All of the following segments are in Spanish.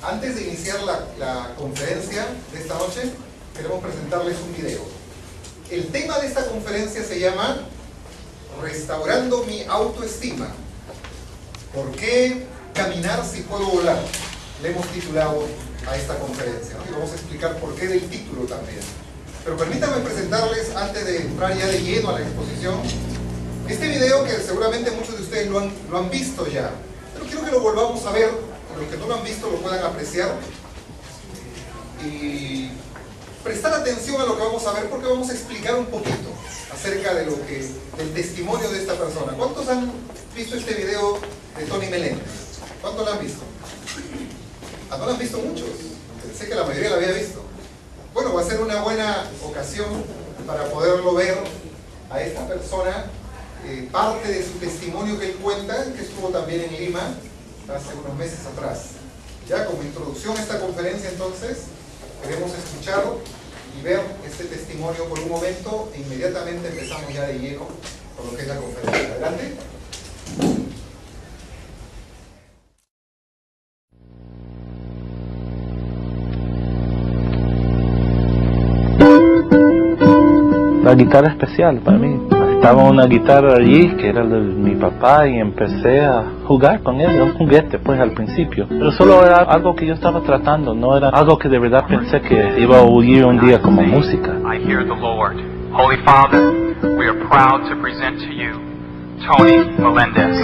Antes de iniciar la conferencia de esta noche, queremos presentarles un video. El tema de esta conferencia se llama Restaurando mi autoestima. ¿Por qué caminar si puedo volar? Le hemos titulado a esta conferencia, ¿no? Y vamos a explicar por qué del título también. Pero permítanme presentarles, antes de entrar ya de lleno a la exposición, este video que seguramente muchos de ustedes lo han visto ya. Pero quiero que lo volvamos a ver, los que no lo han visto lo puedan apreciar. Y prestar atención a lo que vamos a ver, porque vamos a explicar un poquito acerca de del testimonio de esta persona. ¿Cuántos han visto este video de Tony Meléndez? ¿Cuántos lo han visto? ¿Ah, no lo han visto muchos? Pensé que la mayoría lo había visto. Bueno, va a ser una buena ocasión para poderlo ver a esta persona, parte de su testimonio que él cuenta, que estuvo también en Lima hace unos meses atrás. Ya como introducción a esta conferencia, entonces, queremos escuchar y ver este testimonio por un momento e inmediatamente empezamos ya de lleno con lo que es la conferencia. Adelante. La guitarra especial para mí. Estaba una guitarra allí que era de mi papá y empecé a jugar con ella, un juguete pues al principio. Pero solo era algo que yo estaba tratando, no era algo que de verdad pensé que iba a oír un día como música. I hear the Lord. Holy Father, we are proud to present to you Tony Meléndez.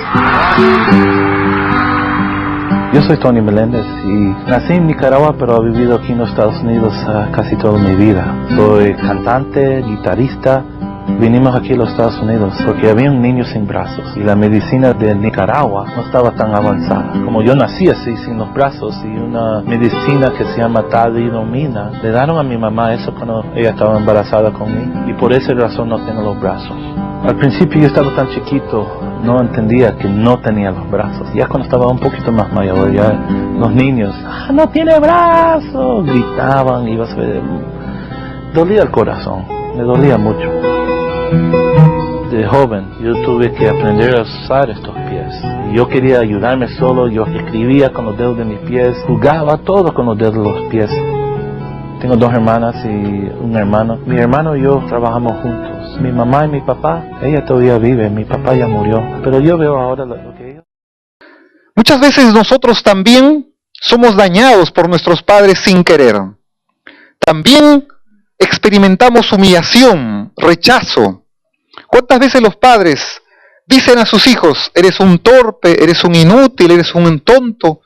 Yo soy Tony Meléndez y nací en Nicaragua, pero he vivido aquí en los Estados Unidos casi toda mi vida. Soy cantante, guitarrista. Vinimos aquí a los Estados Unidos porque había un niño sin brazos y la medicina de Nicaragua no estaba tan avanzada. Como yo nací así, sin los brazos, y una medicina que se llama talidomida, le dieron a mi mamá eso cuando ella estaba embarazada conmigo y por esa razón no tengo los brazos. Al principio yo estaba tan chiquito, no entendía que no tenía los brazos. Ya cuando estaba un poquito más mayor, ya los niños, no tiene brazos, gritaban, iba a ser... Dolía el corazón, me dolía mucho. De joven yo tuve que aprender a usar estos pies. Yo quería ayudarme solo, yo escribía con los dedos de mis pies, jugaba todo con los dedos de los pies. Tengo dos hermanas y un hermano. Mi hermano y yo trabajamos juntos. Mi mamá y mi papá, ella todavía vive, mi papá ya murió. Pero yo veo ahora lo que ella... Muchas veces nosotros también somos dañados por nuestros padres sin querer. También experimentamos humillación, rechazo. ¿Cuántas veces los padres dicen a sus hijos, eres un torpe, eres un inútil, eres un tonto,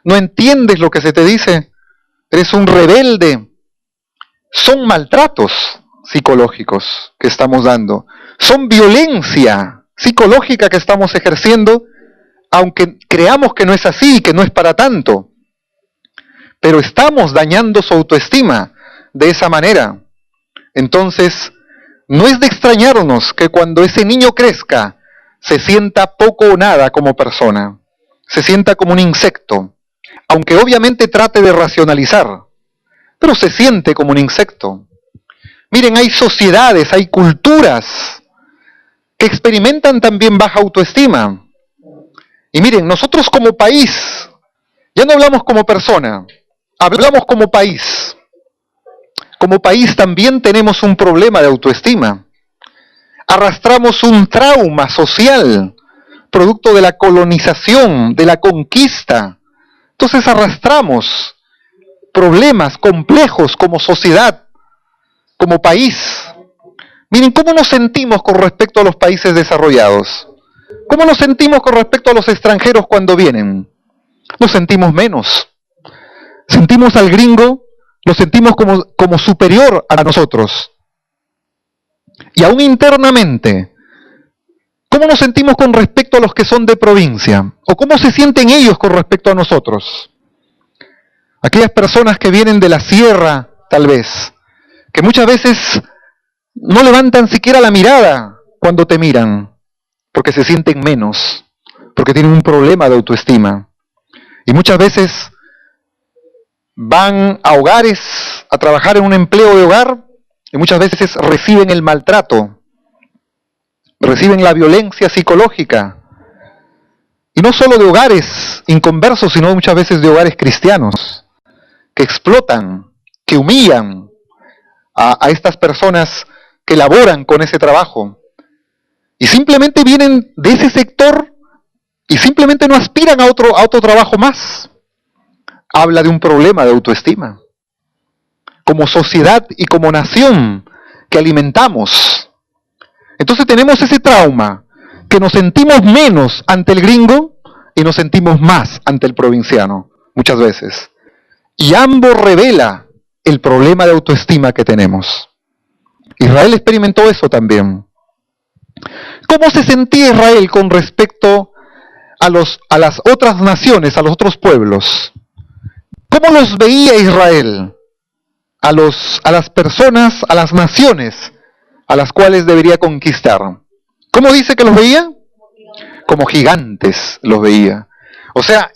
no entiendes lo que se te dice, eres un rebelde? Son maltratos psicológicos que estamos dando, son violencia psicológica que estamos ejerciendo, aunque creamos que no es así, que no es para tanto, pero estamos dañando su autoestima de esa manera. Entonces, no es de extrañarnos que cuando ese niño crezca, se sienta poco o nada como persona, se sienta como un insecto, aunque obviamente trate de racionalizar, pero se siente como un insecto. Miren, hay sociedades, hay culturas que experimentan también baja autoestima. Y miren, nosotros como país, ya no hablamos como persona, hablamos como país. Como país también tenemos un problema de autoestima. Arrastramos un trauma social, producto de la colonización, de la conquista. Entonces arrastramos problemas complejos como sociedad, como país. Miren, ¿cómo nos sentimos con respecto a los países desarrollados? ¿Cómo nos sentimos con respecto a los extranjeros cuando vienen? Nos sentimos menos. Sentimos al gringo, lo sentimos como superior a nosotros. Y aún internamente, ¿cómo nos sentimos con respecto a los que son de provincia? ¿O cómo se sienten ellos con respecto a nosotros? Aquellas personas que vienen de la sierra, tal vez, que muchas veces no levantan siquiera la mirada cuando te miran, porque se sienten menos, porque tienen un problema de autoestima. Y muchas veces van a hogares a trabajar en un empleo de hogar y muchas veces reciben el maltrato, reciben la violencia psicológica. Y no solo de hogares inconversos, sino muchas veces de hogares cristianos, que explotan, que humillan a estas personas que laboran con ese trabajo. Y simplemente vienen de ese sector y simplemente no aspiran a otro trabajo más. Habla de un problema de autoestima. Como sociedad y como nación que alimentamos. Entonces tenemos ese trauma, que nos sentimos menos ante el gringo y nos sentimos más ante el provinciano, muchas veces. Y ambos revela el problema de autoestima que tenemos. Israel experimentó eso también. ¿Cómo se sentía Israel con respecto a las otras naciones, a los otros pueblos? ¿Cómo los veía Israel? A las personas, a las naciones a las cuales debería conquistar. ¿Cómo dice que los veía? Como gigantes los veía. O sea,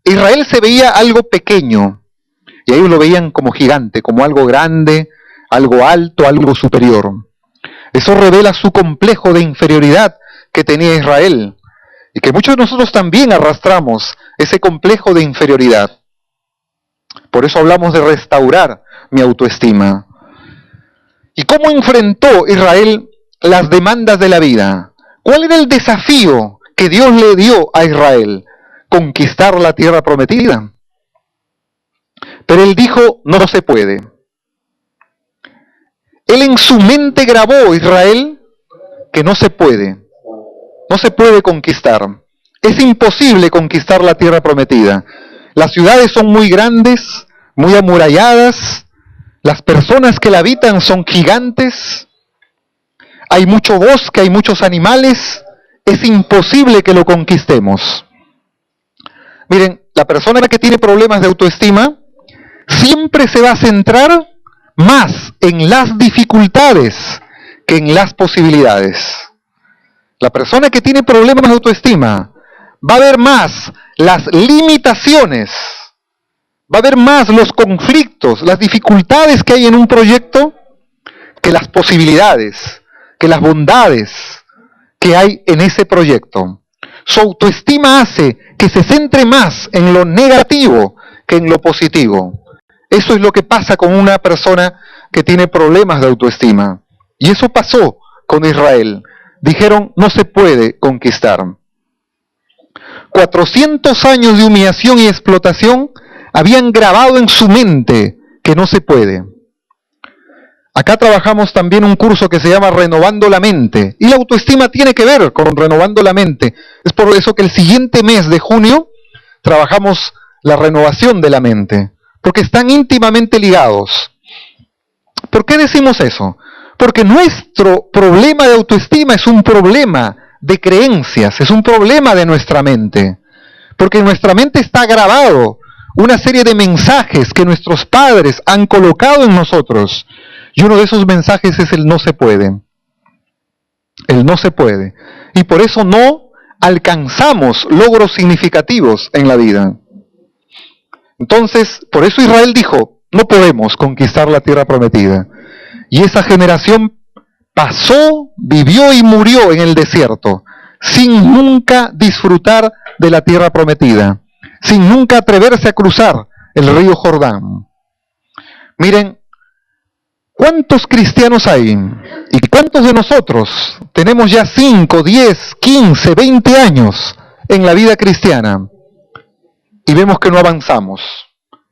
Israel se veía algo pequeño y ellos lo veían como gigante, como algo grande, algo alto, algo superior. Eso revela su complejo de inferioridad que tenía Israel y que muchos de nosotros también arrastramos ese complejo de inferioridad. Por eso hablamos de restaurar mi autoestima. ¿Y cómo enfrentó Israel las demandas de la vida? ¿Cuál era el desafío que Dios le dio a Israel? Conquistar la tierra prometida. Pero él dijo, no se puede. Él en su mente grabó, Israel, que no se puede. No se puede conquistar. Es imposible conquistar la tierra prometida. Las ciudades son muy grandes, muy amuralladas. Las personas que la habitan son gigantes. Hay mucho bosque, hay muchos animales. Es imposible que lo conquistemos. Miren, la persona que tiene problemas de autoestima siempre se va a centrar más en las dificultades que en las posibilidades. La persona que tiene problemas de autoestima va a ver más las limitaciones, va a ver más los conflictos, las dificultades que hay en un proyecto que las posibilidades, que las bondades que hay en ese proyecto. Su autoestima hace que se centre más en lo negativo que en lo positivo. Eso es lo que pasa con una persona que tiene problemas de autoestima. Y eso pasó con Israel. Dijeron, no se puede conquistar. 400 años de humillación y explotación habían grabado en su mente que no se puede. Acá trabajamos también un curso que se llama Renovando la Mente. Y la autoestima tiene que ver con Renovando la Mente. Es por eso que el siguiente mes de junio trabajamos la renovación de la mente. Porque están íntimamente ligados. ¿Por qué decimos eso? Porque nuestro problema de autoestima es un problema de creencias, es un problema de nuestra mente. Porque en nuestra mente está grabado una serie de mensajes que nuestros padres han colocado en nosotros. Y uno de esos mensajes es el no se puede. El no se puede. Y por eso no alcanzamos logros significativos en la vida. Entonces, por eso Israel dijo, no podemos conquistar la tierra prometida. Y esa generación pasó, vivió y murió en el desierto, sin nunca disfrutar de la tierra prometida, sin nunca atreverse a cruzar el río Jordán. Miren, ¿cuántos cristianos hay? ¿Y cuántos de nosotros tenemos ya 5, 10, 15, 20 años en la vida cristiana? Y vemos que no avanzamos,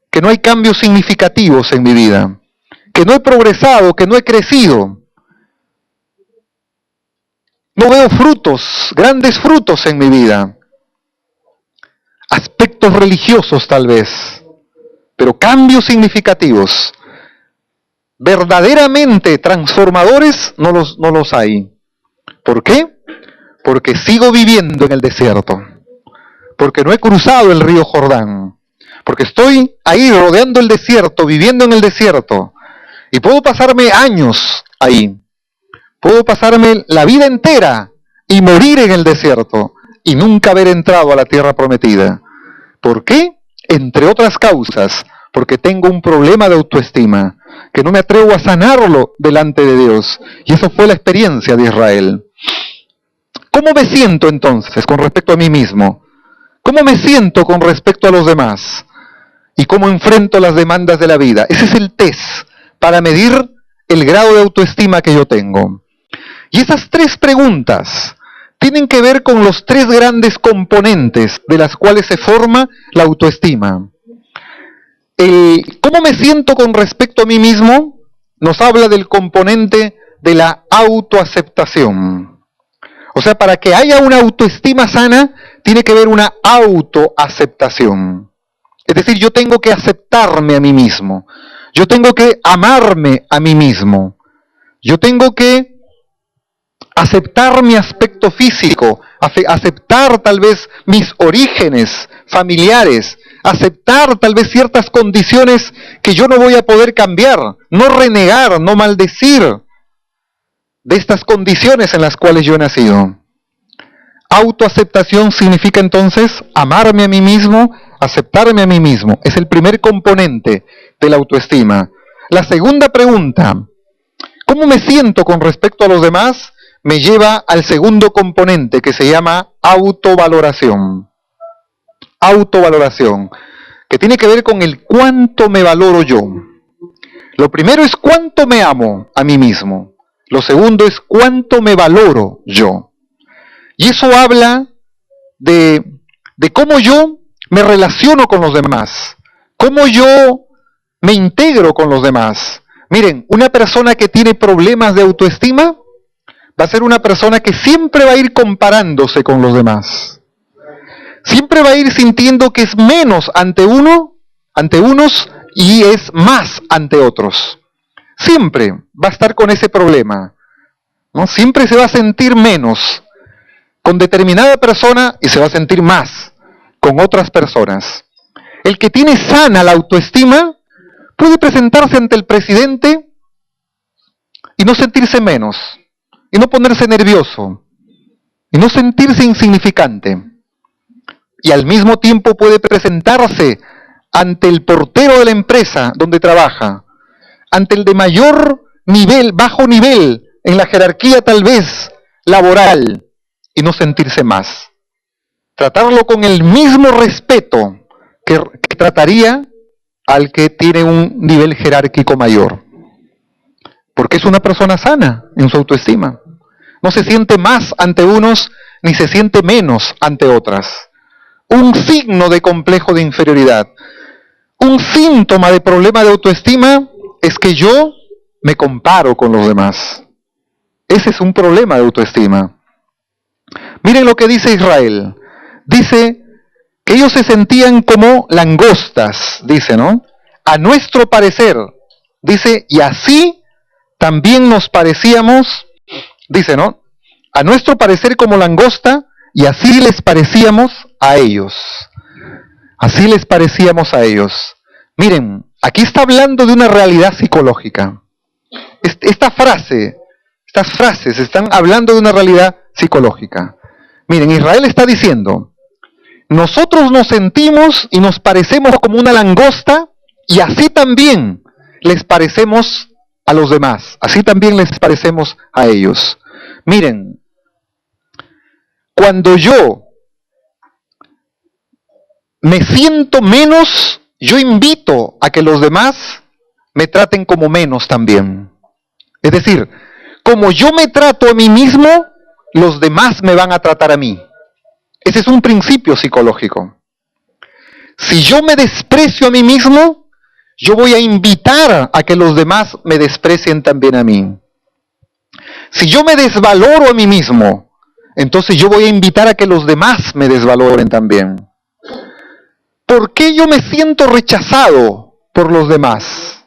que no hay cambios significativos en mi vida, que no he progresado, que no he crecido. No veo frutos, grandes frutos en mi vida. Aspectos religiosos tal vez, pero cambios significativos, verdaderamente transformadores, no los hay. ¿Por qué? Porque sigo viviendo en el desierto. Porque no he cruzado el río Jordán, porque estoy ahí rodeando el desierto, viviendo en el desierto, y puedo pasarme años ahí, puedo pasarme la vida entera y morir en el desierto, y nunca haber entrado a la tierra prometida. ¿Por qué? Entre otras causas, porque tengo un problema de autoestima, que no me atrevo a sanarlo delante de Dios, y eso fue la experiencia de Israel. ¿Cómo me siento entonces con respecto a mí mismo? ¿Cómo me siento con respecto a los demás? ¿Y cómo enfrento las demandas de la vida? Ese es el test para medir el grado de autoestima que yo tengo. Y esas tres preguntas tienen que ver con los tres grandes componentes de las cuales se forma la autoestima. ¿Cómo me siento con respecto a mí mismo? Nos habla del componente de la autoaceptación. O sea, para que haya una autoestima sana, tiene que haber una autoaceptación. Es decir, yo tengo que aceptarme a mí mismo. Yo tengo que amarme a mí mismo. Yo tengo que aceptar mi aspecto físico, aceptar tal vez mis orígenes familiares, aceptar tal vez ciertas condiciones que yo no voy a poder cambiar, no renegar, no maldecir de estas condiciones en las cuales yo he nacido. Autoaceptación significa entonces amarme a mí mismo, aceptarme a mí mismo. Es el primer componente de la autoestima. La segunda pregunta, ¿cómo me siento con respecto a los demás? Me lleva al segundo componente que se llama autovaloración. Autovaloración, que tiene que ver con el cuánto me valoro yo. Lo primero es cuánto me amo a mí mismo. Lo segundo es cuánto me valoro yo. Y eso habla de cómo yo me relaciono con los demás, cómo yo me integro con los demás. Miren, una persona que tiene problemas de autoestima va a ser una persona que siempre va a ir comparándose con los demás. Siempre va a ir sintiendo que es menos ante unos y es más ante otros. Siempre va a estar con ese problema, ¿no? Siempre se va a sentir menos con determinada persona y se va a sentir más con otras personas. El que tiene sana la autoestima puede presentarse ante el presidente y no sentirse menos, y no ponerse nervioso, y no sentirse insignificante. Y al mismo tiempo puede presentarse ante el portero de la empresa donde trabaja, ante el de mayor nivel, bajo nivel, en la jerarquía tal vez laboral, y no sentirse más. Tratarlo con el mismo respeto que trataría al que tiene un nivel jerárquico mayor. Porque es una persona sana en su autoestima. No se siente más ante unos, ni se siente menos ante otras. Un signo de complejo de inferioridad, un síntoma de problema de autoestima es que yo me comparo con los demás. Ese es un problema de autoestima. Miren lo que dice Israel. Dice que ellos se sentían como langostas, dice, ¿no? A nuestro parecer, dice, y así también nos parecíamos, dice, ¿no? A nuestro parecer como langosta, y así les parecíamos a ellos. Así les parecíamos a ellos. Miren, aquí está hablando de una realidad psicológica. Estas frases están hablando de una realidad psicológica. Miren, Israel está diciendo, nosotros nos sentimos y nos parecemos como una langosta, y así también les parecemos a los demás, así también les parecemos a ellos. Miren, cuando yo me siento menos, yo invito a que los demás me traten como menos también. Es decir, como yo me trato a mí mismo, los demás me van a tratar a mí. Ese es un principio psicológico. Si yo me desprecio a mí mismo, yo voy a invitar a que los demás me desprecien también a mí. Si yo me desvaloro a mí mismo, entonces yo voy a invitar a que los demás me desvaloren también. ¿Por qué yo me siento rechazado por los demás?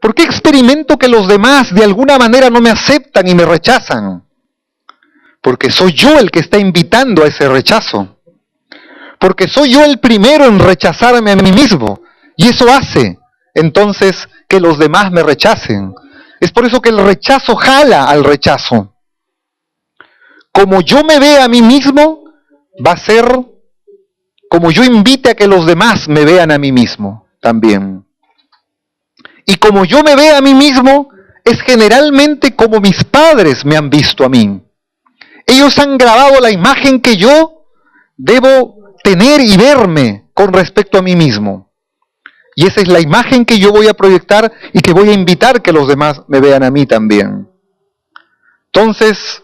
¿Por qué experimento que los demás de alguna manera no me aceptan y me rechazan? Porque soy yo el que está invitando a ese rechazo. Porque soy yo el primero en rechazarme a mí mismo. Y eso hace, entonces, que los demás me rechacen. Es por eso que el rechazo jala al rechazo. Como yo me vea a mí mismo, va a ser como yo invite a que los demás me vean a mí mismo también. Y como yo me vea a mí mismo, es generalmente como mis padres me han visto a mí. Ellos han grabado la imagen que yo debo tener y verme con respecto a mí mismo. Y esa es la imagen que yo voy a proyectar y que voy a invitar que los demás me vean a mí también. Entonces,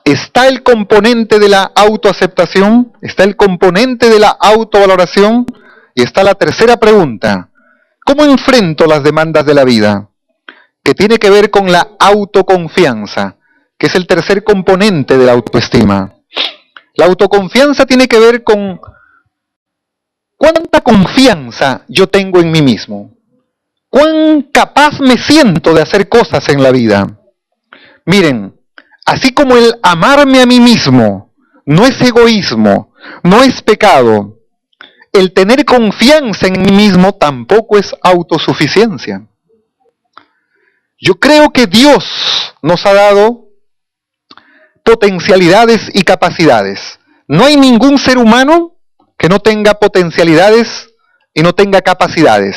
está el componente de la autoaceptación, está el componente de la autovaloración y está la tercera pregunta. ¿Cómo enfrento las demandas de la vida? Que tiene que ver con la autoconfianza, que es el tercer componente de la autoestima. La autoconfianza tiene que ver con cuánta confianza yo tengo en mí mismo. Cuán capaz me siento de hacer cosas en la vida. Miren, así como el amarme a mí mismo no es egoísmo, no es pecado, el tener confianza en mí mismo tampoco es autosuficiencia. Yo creo que Dios nos ha dado potencialidades y capacidades. No hay ningún ser humano que no tenga potencialidades y no tenga capacidades.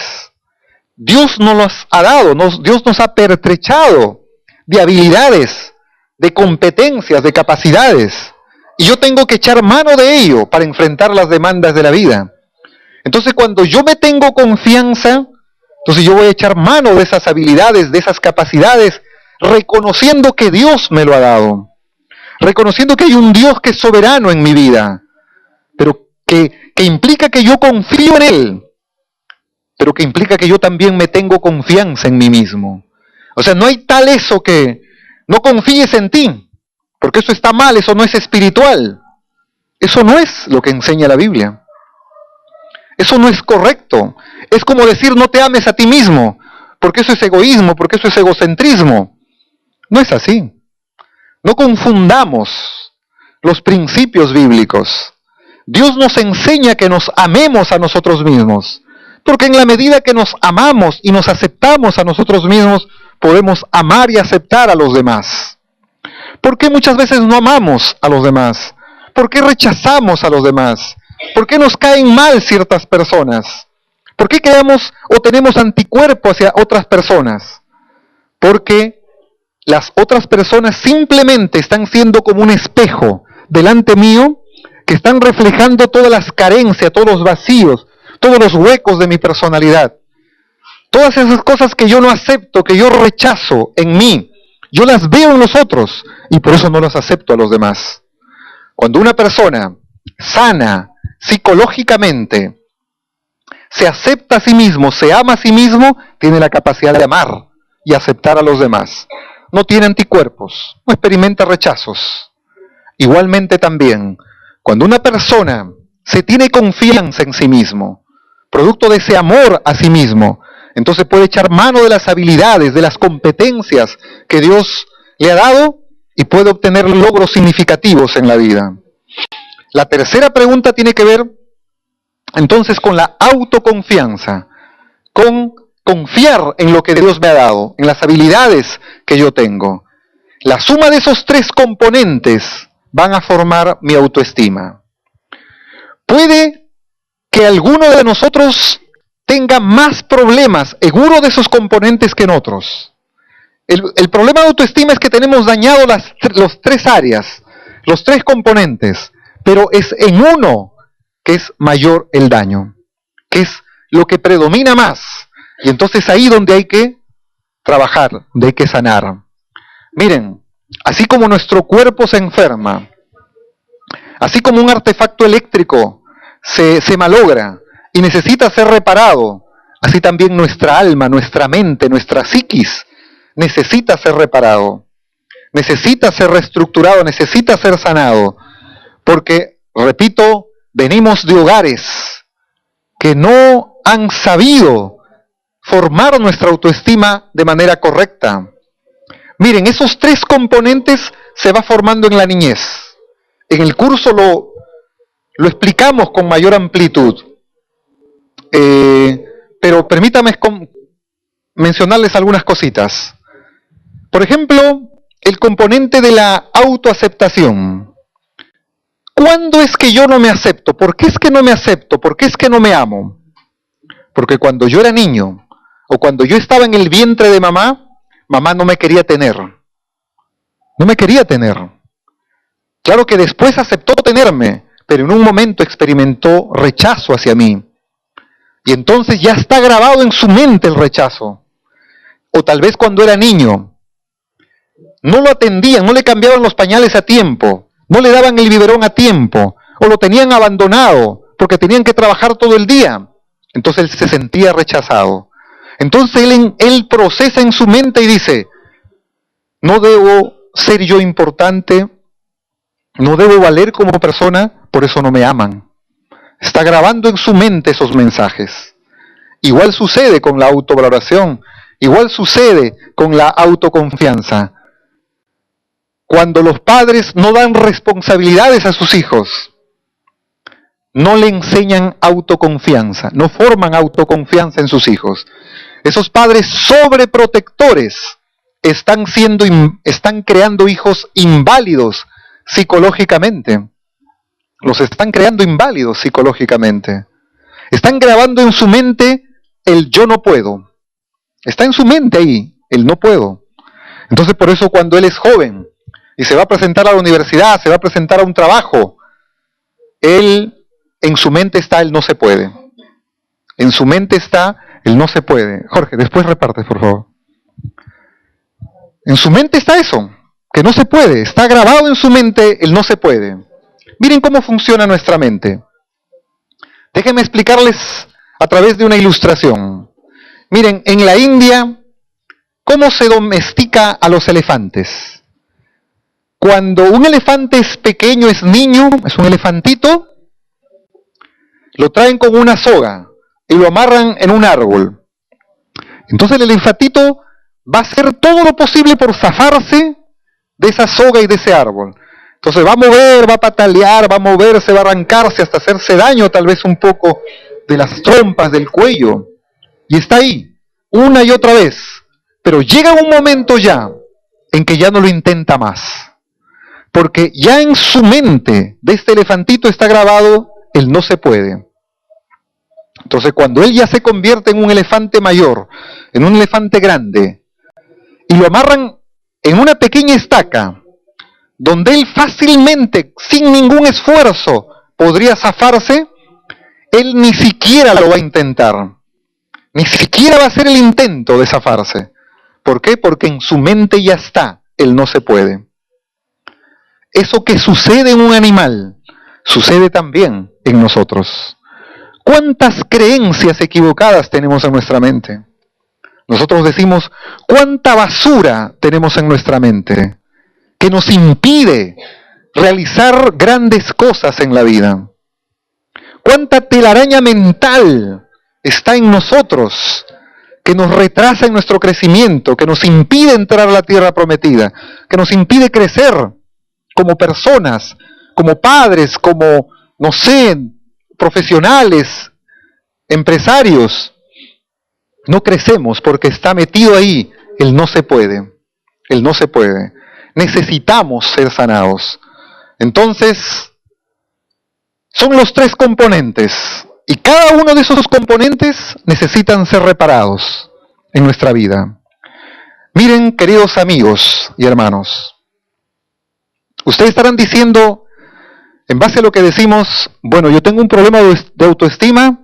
Dios nos las ha dado, Dios nos ha pertrechado de habilidades, de competencias, de capacidades. Y yo tengo que echar mano de ello para enfrentar las demandas de la vida. Entonces, cuando yo me tengo confianza, entonces yo voy a echar mano de esas habilidades, de esas capacidades, reconociendo que Dios me lo ha dado. Reconociendo que hay un Dios que es soberano en mi vida, pero que implica que yo confío en Él, pero que implica que yo también me tengo confianza en mí mismo. O sea, no hay tal eso que no confíes en ti, porque eso está mal, eso no es espiritual. Eso no es lo que enseña la Biblia. Eso no es correcto. Es como decir no te ames a ti mismo, porque eso es egoísmo, porque eso es egocentrismo. No es así. No confundamos los principios bíblicos. Dios nos enseña que nos amemos a nosotros mismos, porque en la medida que nos amamos y nos aceptamos a nosotros mismos, podemos amar y aceptar a los demás. ¿Por qué muchas veces no amamos a los demás? ¿Por qué rechazamos a los demás? ¿Por qué nos caen mal ciertas personas? ¿Por qué creamos o tenemos anticuerpo hacia otras personas? Porque las otras personas simplemente están siendo como un espejo delante mío, que están reflejando todas las carencias, todos los vacíos, todos los huecos de mi personalidad. Todas esas cosas que yo no acepto, que yo rechazo en mí, yo las veo en los otros y por eso no las acepto a los demás. Cuando una persona sana psicológicamente se acepta a sí mismo, se ama a sí mismo, tiene la capacidad de amar y aceptar a los demás. No tiene anticuerpos, no experimenta rechazos. Igualmente también, cuando una persona se tiene confianza en sí mismo, producto de ese amor a sí mismo, entonces puede echar mano de las habilidades, de las competencias que Dios le ha dado y puede obtener logros significativos en la vida. La tercera pregunta tiene que ver entonces con la autoconfianza, con confiar en lo que Dios me ha dado, en las habilidades que yo tengo. La suma de esos tres componentes van a formar mi autoestima. Puede que alguno de nosotros tenga más problemas en uno de esos componentes que en otros. El problema de autoestima es que tenemos dañado las tres áreas, los tres componentes, pero es en uno que es mayor el daño, que es lo que predomina más. Y entonces ahí donde hay que trabajar, donde hay que sanar. Miren, así como nuestro cuerpo se enferma, así como un artefacto eléctrico se malogra y necesita ser reparado, así también nuestra alma, nuestra mente, nuestra psiquis necesita ser reparado, necesita ser reestructurado, necesita ser sanado, porque, repito, venimos de hogares que no han sabido formar nuestra autoestima de manera correcta. Miren, esos tres componentes se va formando en la niñez. En el curso lo explicamos con mayor amplitud. Pero permítame mencionarles algunas cositas. Por ejemplo, el componente de la autoaceptación. ¿Cuándo es que yo no me acepto? ¿Por qué es que no me acepto? ¿Por qué es que no me amo? Porque cuando yo era niño, o cuando yo estaba en el vientre de mamá, mamá no me quería tener. No me quería tener. Claro que después aceptó tenerme, pero en un momento experimentó rechazo hacia mí. Y entonces ya está grabado en su mente el rechazo. O tal vez cuando era niño, no lo atendían, no le cambiaban los pañales a tiempo, no le daban el biberón a tiempo, o lo tenían abandonado porque tenían que trabajar todo el día. Entonces él se sentía rechazado. Entonces él procesa en su mente y dice, no debo ser yo importante, no debo valer como persona, por eso no me aman. Está grabando en su mente esos mensajes. Igual sucede con la autovaloración, igual sucede con la autoconfianza. Cuando los padres no dan responsabilidades a sus hijos, no le enseñan autoconfianza, no forman autoconfianza en sus hijos. Esos padres sobreprotectores están creando hijos inválidos psicológicamente. Los están creando inválidos psicológicamente. Están grabando en su mente el yo no puedo. Está en su mente ahí, el no puedo. Entonces por eso cuando él es joven y se va a presentar a la universidad, se va a presentar a un trabajo, en su mente está el no se puede. En su mente está el no se puede. Jorge, después repartes, por favor. En su mente está eso, que no se puede. Está grabado en su mente el no se puede. Miren cómo funciona nuestra mente. Déjenme explicarles a través de una ilustración. Miren, en la India, ¿cómo se domestica a los elefantes? Cuando un elefante es pequeño, es niño, es un elefantito, lo traen con una soga y lo amarran en un árbol. Entonces el elefantito va a hacer todo lo posible por zafarse de esa soga y de ese árbol. Entonces va a mover, va a patalear, va a moverse, va a arrancarse hasta hacerse daño tal vez un poco de las trompas, del cuello. Y está ahí, una y otra vez. Pero llega un momento ya en que ya no lo intenta más. Porque ya en su mente de este elefantito está grabado el no se puede. Entonces cuando él ya se convierte en un elefante mayor, en un elefante grande, y lo amarran en una pequeña estaca, donde él fácilmente, sin ningún esfuerzo, podría zafarse, él ni siquiera lo va a intentar. Ni siquiera va a hacer el intento de zafarse. ¿Por qué? Porque en su mente ya está el no se puede. Eso que sucede en un animal, sucede también en nosotros. ¿Cuántas creencias equivocadas tenemos en nuestra mente? Nosotros decimos, ¿cuánta basura tenemos en nuestra mente que nos impide realizar grandes cosas en la vida? ¿Cuánta telaraña mental está en nosotros que nos retrasa en nuestro crecimiento, que nos impide entrar a la tierra prometida, que nos impide crecer como personas, como padres, como, no sé, profesionales, empresarios? No crecemos porque está metido ahí el no se puede, el no se puede. Necesitamos ser sanados. Entonces, son los tres componentes y cada uno de esos componentes necesitan ser reparados en nuestra vida. Miren, queridos amigos y hermanos, ustedes estarán diciendo, en base a lo que decimos, bueno, yo tengo un problema de autoestima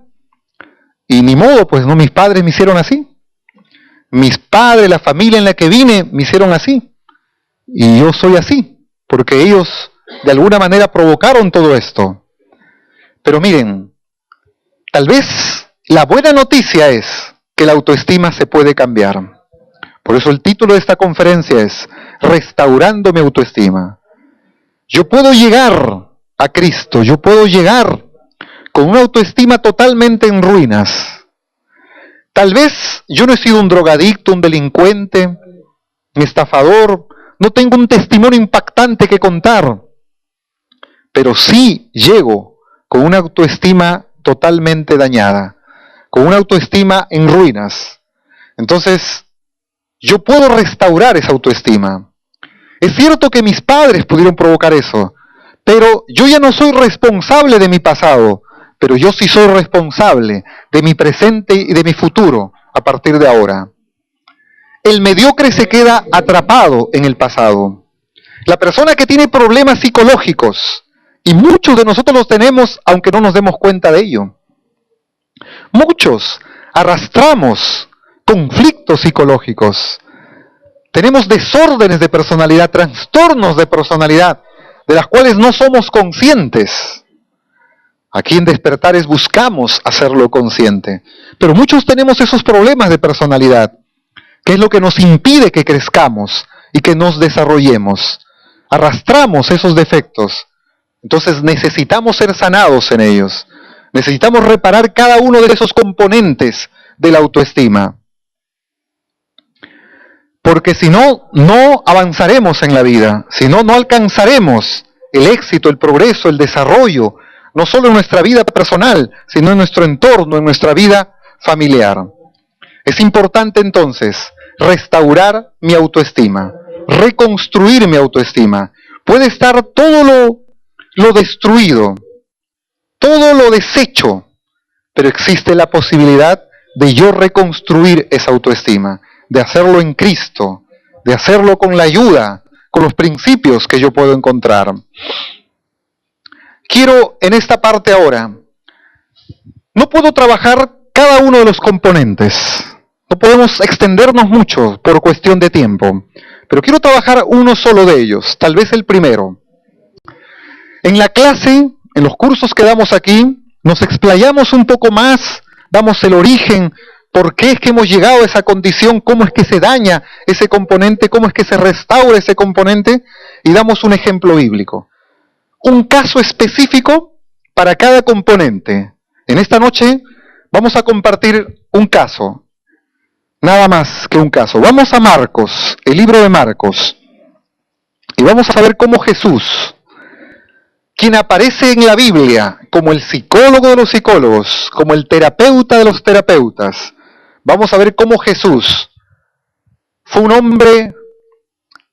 y ni modo, pues no, mis padres me hicieron así. Mis padres, la familia en la que vine, me hicieron así. Y yo soy así, porque ellos de alguna manera provocaron todo esto. Pero miren, tal vez la buena noticia es que la autoestima se puede cambiar. Por eso el título de esta conferencia es Restaurando mi autoestima. Yo puedo llegar a Cristo, yo puedo llegar con una autoestima totalmente en ruinas. Tal vez yo no he sido un drogadicto, un delincuente, un estafador, no tengo un testimonio impactante que contar, pero sí llego con una autoestima totalmente dañada, con una autoestima en ruinas. Entonces, yo puedo restaurar esa autoestima. Es cierto que mis padres pudieron provocar eso, pero yo ya no soy responsable de mi pasado, pero yo sí soy responsable de mi presente y de mi futuro a partir de ahora. El mediocre se queda atrapado en el pasado. La persona que tiene problemas psicológicos, y muchos de nosotros los tenemos aunque no nos demos cuenta de ello. Muchos arrastramos conflictos psicológicos. Tenemos desórdenes de personalidad, trastornos de personalidad, de las cuales no somos conscientes. Aquí en Despertares buscamos hacerlo consciente. Pero muchos tenemos esos problemas de personalidad, que es lo que nos impide que crezcamos y que nos desarrollemos. Arrastramos esos defectos. Entonces necesitamos ser sanados en ellos. Necesitamos reparar cada uno de esos componentes de la autoestima. Porque si no, no avanzaremos en la vida. Si no, no alcanzaremos el éxito, el progreso, el desarrollo, no solo en nuestra vida personal, sino en nuestro entorno, en nuestra vida familiar. Es importante entonces restaurar mi autoestima, reconstruir mi autoestima. Puede estar todo lo destruido, todo lo deshecho, pero existe la posibilidad de yo reconstruir esa autoestima, de hacerlo en Cristo, de hacerlo con la ayuda, con los principios que yo puedo encontrar. Quiero en esta parte ahora, no puedo trabajar cada uno de los componentes, no podemos extendernos mucho por cuestión de tiempo, pero quiero trabajar uno solo de ellos, tal vez el primero. En la clase, en los cursos que damos aquí, nos explayamos un poco más, damos el origen, por qué es que hemos llegado a esa condición, cómo es que se daña ese componente, cómo es que se restaura ese componente, y damos un ejemplo bíblico. Un caso específico para cada componente. En esta noche vamos a compartir un caso, nada más que un caso. Vamos a Marcos, el libro de Marcos, y vamos a ver cómo Jesús, quien aparece en la Biblia como el psicólogo de los psicólogos, como el terapeuta de los terapeutas, vamos a ver cómo Jesús fue un hombre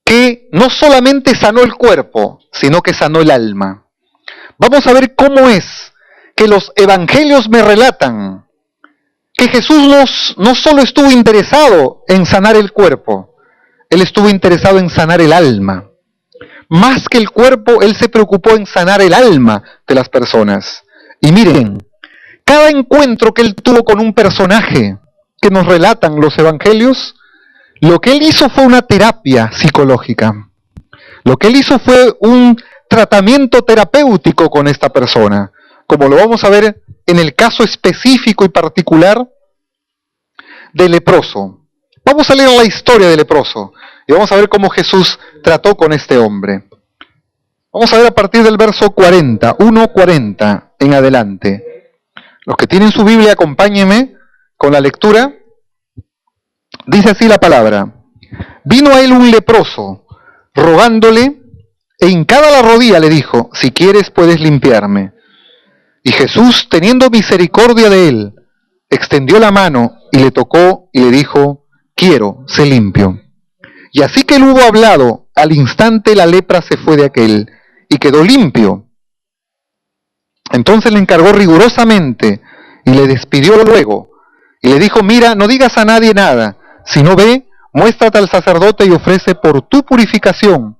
que no solamente sanó el cuerpo, sino que sanó el alma. Vamos a ver cómo es que los evangelios me relatan que Jesús no solo estuvo interesado en sanar el cuerpo, Él estuvo interesado en sanar el alma. Más que el cuerpo, Él se preocupó en sanar el alma de las personas. Y miren, cada encuentro que Él tuvo con un personaje que nos relatan los evangelios, lo que Él hizo fue una terapia psicológica. Lo que Él hizo fue un tratamiento terapéutico con esta persona, como lo vamos a ver en el caso específico y particular del leproso. Vamos a leer la historia del leproso y vamos a ver cómo Jesús trató con este hombre. Vamos a ver a partir del verso 40, 1:40 en adelante. Los que tienen su Biblia, acompáñenme con la lectura. Dice así la palabra: vino a él un leproso, rogándole, e hincada la rodilla le dijo: si quieres puedes limpiarme. Y Jesús, teniendo misericordia de él, extendió la mano y le tocó y le dijo: quiero, sé limpio. Y así que él hubo hablado, al instante la lepra se fue de aquel y quedó limpio. Entonces le encargó rigurosamente y le despidió luego y le dijo: mira, no digas a nadie nada, sino ve, muéstrate al sacerdote y ofrece por tu purificación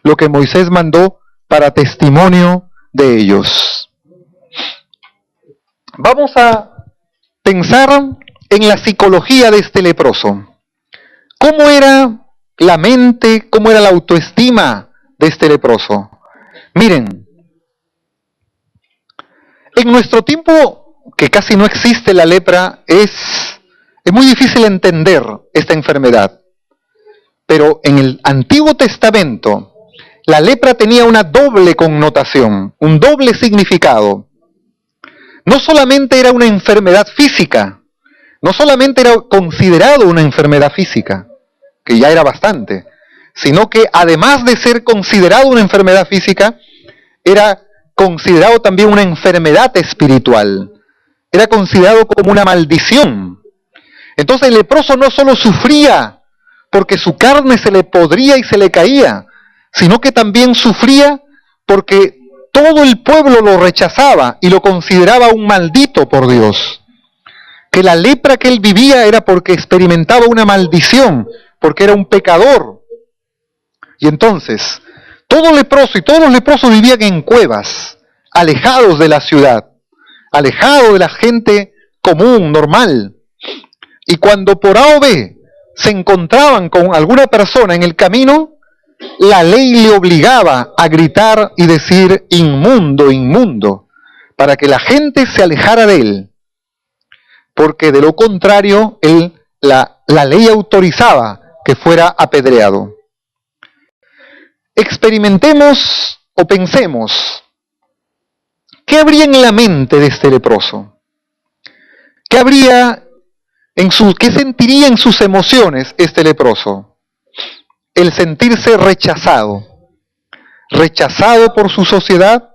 lo que Moisés mandó para testimonio de ellos. Vamos a pensar en la psicología de este leproso. ¿Cómo era la mente, cómo era la autoestima de este leproso? Miren, en nuestro tiempo, que casi no existe la lepra, es muy difícil entender esta enfermedad. Pero en el Antiguo Testamento, la lepra tenía una doble connotación, un doble significado. No solamente era una enfermedad física, no solamente era considerado una enfermedad física, que ya era bastante, sino que además de ser considerado una enfermedad física, era considerado también una enfermedad espiritual. Era considerado como una maldición. Entonces el leproso no solo sufría porque su carne se le podría y se le caía, sino que también sufría porque todo el pueblo lo rechazaba y lo consideraba un maldito por Dios. Que la lepra que él vivía era porque experimentaba una maldición, porque era un pecador. Y entonces, Todo leproso y todos los leprosos vivían en cuevas, alejados de la ciudad, alejados de la gente común, normal. Y cuando por A o B se encontraban con alguna persona en el camino, la ley le obligaba a gritar y decir inmundo, inmundo, para que la gente se alejara de él, porque de lo contrario la ley autorizaba que fuera apedreado. Experimentemos o pensemos, ¿qué habría en la mente de este leproso? ¿Qué sentiría en sus emociones este leproso? El sentirse rechazado por su sociedad,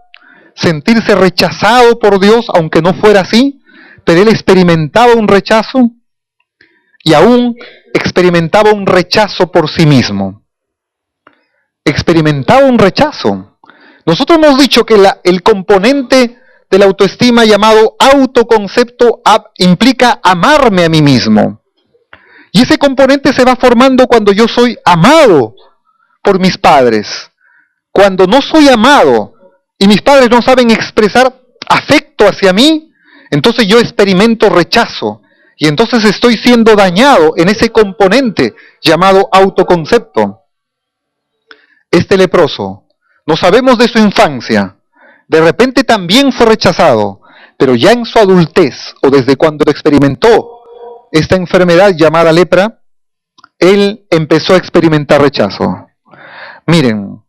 sentirse rechazado por Dios, aunque no fuera así, pero él experimentaba un rechazo y aún experimentaba un rechazo por sí mismo. Experimentaba un rechazo. Nosotros hemos dicho que el componente de la autoestima llamado autoconcepto implica amarme a mí mismo. Y ese componente se va formando cuando yo soy amado por mis padres. Cuando no soy amado y mis padres no saben expresar afecto hacia mí, entonces yo experimento rechazo. Y entonces estoy siendo dañado en ese componente llamado autoconcepto. Este leproso, no sabemos de su infancia, de repente también fue rechazado, pero ya en su adultez o desde cuando experimentó esta enfermedad llamada lepra, él empezó a experimentar rechazo. Miren,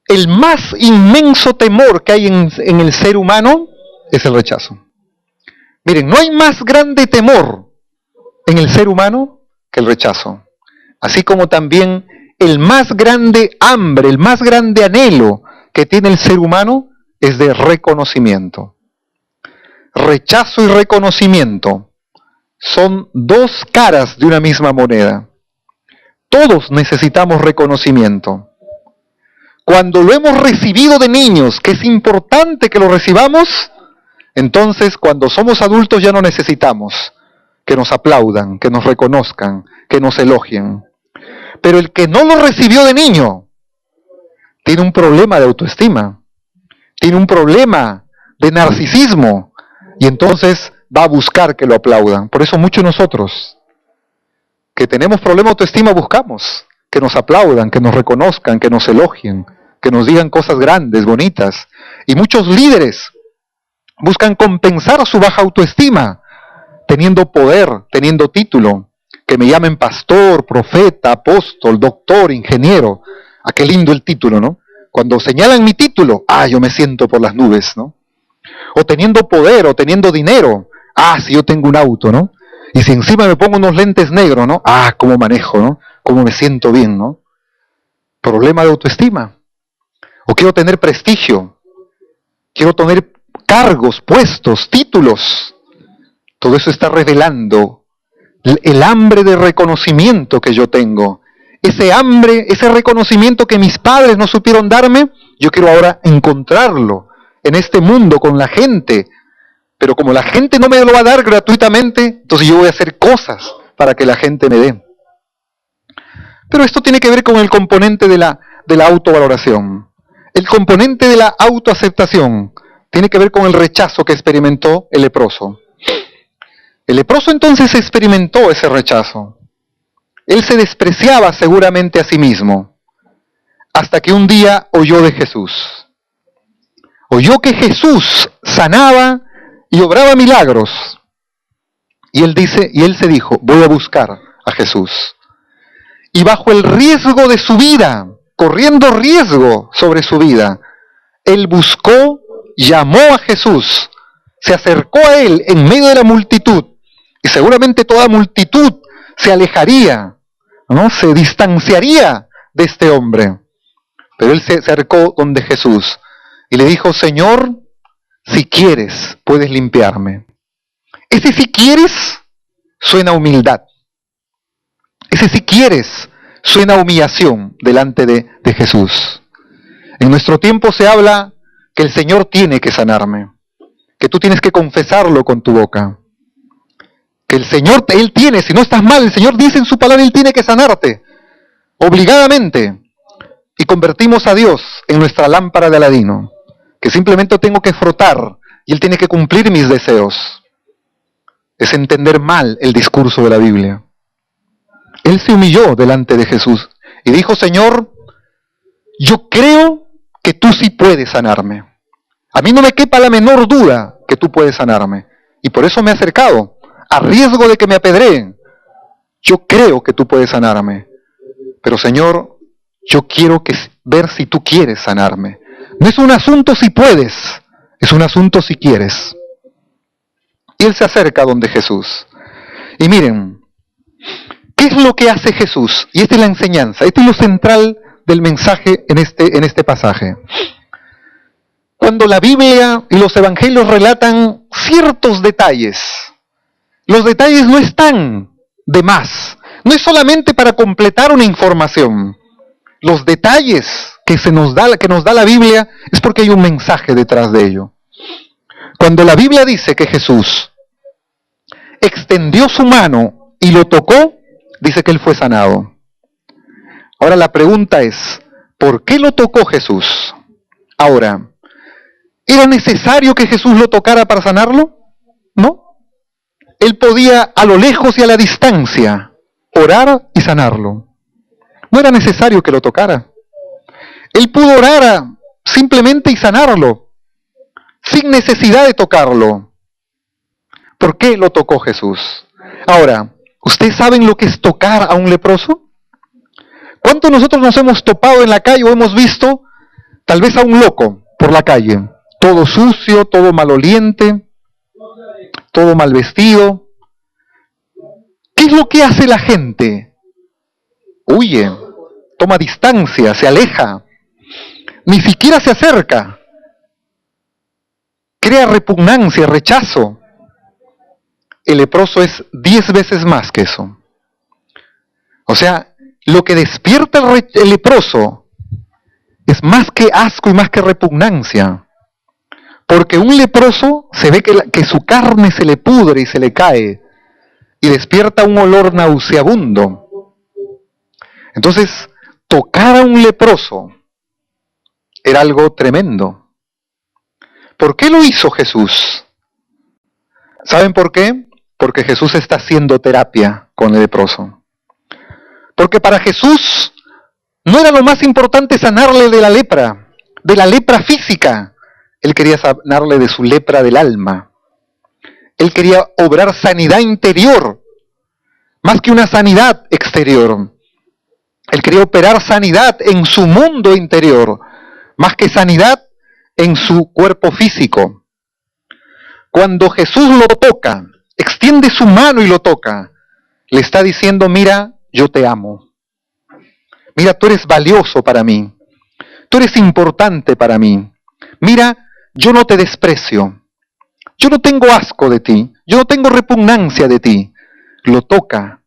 el más inmenso temor que hay en el ser humano es el rechazo. Miren, no hay más grande temor en el ser humano que el rechazo. Así como también el más grande hambre, el más grande anhelo que tiene el ser humano es de reconocimiento. Rechazo y reconocimiento son dos caras de una misma moneda. Todos necesitamos reconocimiento. Cuando lo hemos recibido de niños, que es importante que lo recibamos, entonces cuando somos adultos ya no necesitamos que nos aplaudan, que nos reconozcan, que nos elogien. Pero el que no lo recibió de niño tiene un problema de autoestima, tiene un problema de narcisismo y entonces va a buscar que lo aplaudan. Por eso muchos de nosotros que tenemos problema de autoestima buscamos que nos aplaudan, que nos reconozcan, que nos elogien, que nos digan cosas grandes, bonitas. Y muchos líderes buscan compensar su baja autoestima teniendo poder, teniendo título. Que me llamen pastor, profeta, apóstol, doctor, ingeniero. Ah, qué lindo el título, ¿no? Cuando señalan mi título, yo me siento por las nubes, ¿no? O teniendo poder, o teniendo dinero. Si yo tengo un auto, ¿no? Y si encima me pongo unos lentes negros, ¿no? Cómo manejo, ¿no? Cómo me siento bien, ¿no? Problema de autoestima. O quiero tener prestigio. Quiero tener cargos, puestos, títulos. Todo eso está revelando el hambre de reconocimiento que yo tengo. Ese hambre, ese reconocimiento que mis padres no supieron darme, yo quiero ahora encontrarlo en este mundo con la gente. Pero como la gente no me lo va a dar gratuitamente, entonces yo voy a hacer cosas para que la gente me dé. Pero esto tiene que ver con el componente de la autovaloración. El componente de la autoaceptación tiene que ver con el rechazo que experimentó el leproso. El leproso entonces experimentó ese rechazo. Él se despreciaba seguramente a sí mismo, hasta que un día oyó de Jesús. Oyó que Jesús sanaba y obraba milagros. Y él se dijo, voy a buscar a Jesús. Y bajo el riesgo de su vida, corriendo riesgo sobre su vida, él buscó, llamó a Jesús, se acercó a él en medio de la multitud. Y seguramente toda multitud se alejaría, ¿no? Se distanciaría de este hombre. Pero él se acercó donde Jesús y le dijo, Señor, si quieres, puedes limpiarme. Ese si quieres suena a humildad. Ese si quieres suena a humillación delante de Jesús. En nuestro tiempo se habla que el Señor tiene que sanarme, que tú tienes que confesarlo con tu boca. Que el Señor, Él tiene, si no estás mal, el Señor dice en su palabra, Él tiene que sanarte, obligadamente. y convertimos a Dios en nuestra lámpara de Aladino, que simplemente tengo que frotar y Él tiene que cumplir mis deseos, es entender mal el discurso de la Biblia. Él se humilló delante de Jesús y dijo: Señor, yo creo que tú sí puedes sanarme. A mí no me quepa la menor duda que tú puedes sanarme. Y por eso me he acercado, a riesgo de que me apedreen. Yo creo que tú puedes sanarme. Pero Señor, yo quiero ver si tú quieres sanarme. No es un asunto si puedes, es un asunto si quieres. Y él se acerca donde Jesús. Y miren, ¿qué es lo que hace Jesús? Y esta es la enseñanza, este es lo central del mensaje en este pasaje. Cuando la Biblia y los evangelios relatan ciertos detalles, los detalles no están de más. No es solamente para completar una información. Los detalles que nos da la Biblia es porque hay un mensaje detrás de ello. Cuando la Biblia dice que Jesús extendió su mano y lo tocó, dice que él fue sanado. Ahora la pregunta es, ¿por qué lo tocó Jesús? Ahora, ¿era necesario que Jesús lo tocara para sanarlo? No. Él podía a lo lejos y a la distancia orar y sanarlo. No era necesario que lo tocara. Él pudo orar simplemente y sanarlo, sin necesidad de tocarlo. ¿Por qué lo tocó Jesús? Ahora, ¿ustedes saben lo que es tocar a un leproso? ¿Cuántos de nosotros nos hemos topado en la calle o hemos visto tal vez a un loco por la calle? Todo sucio, todo maloliente, todo mal vestido. ¿Qué es lo que hace la gente? Huye, toma distancia, se aleja, ni siquiera se acerca. Crea repugnancia, rechazo. El leproso es 10 veces más que eso. O sea, lo que despierta el leproso es más que asco y más que repugnancia. Porque un leproso se ve que su carne se le pudre y se le cae y despierta un olor nauseabundo. Entonces, tocar a un leproso era algo tremendo. ¿Por qué lo hizo Jesús? ¿Saben por qué? Porque Jesús está haciendo terapia con el leproso. Porque para Jesús no era lo más importante sanarle de la lepra física. Él quería sanarle de su lepra del alma. Él quería obrar sanidad interior, más que una sanidad exterior. Él quería operar sanidad en su mundo interior, más que sanidad en su cuerpo físico. Cuando Jesús lo toca, extiende su mano y lo toca, le está diciendo: mira, yo te amo. Mira, tú eres valioso para mí. Tú eres importante para mí. Mira, yo no te desprecio. Yo no tengo asco de ti. Yo no tengo repugnancia de ti. Lo toca.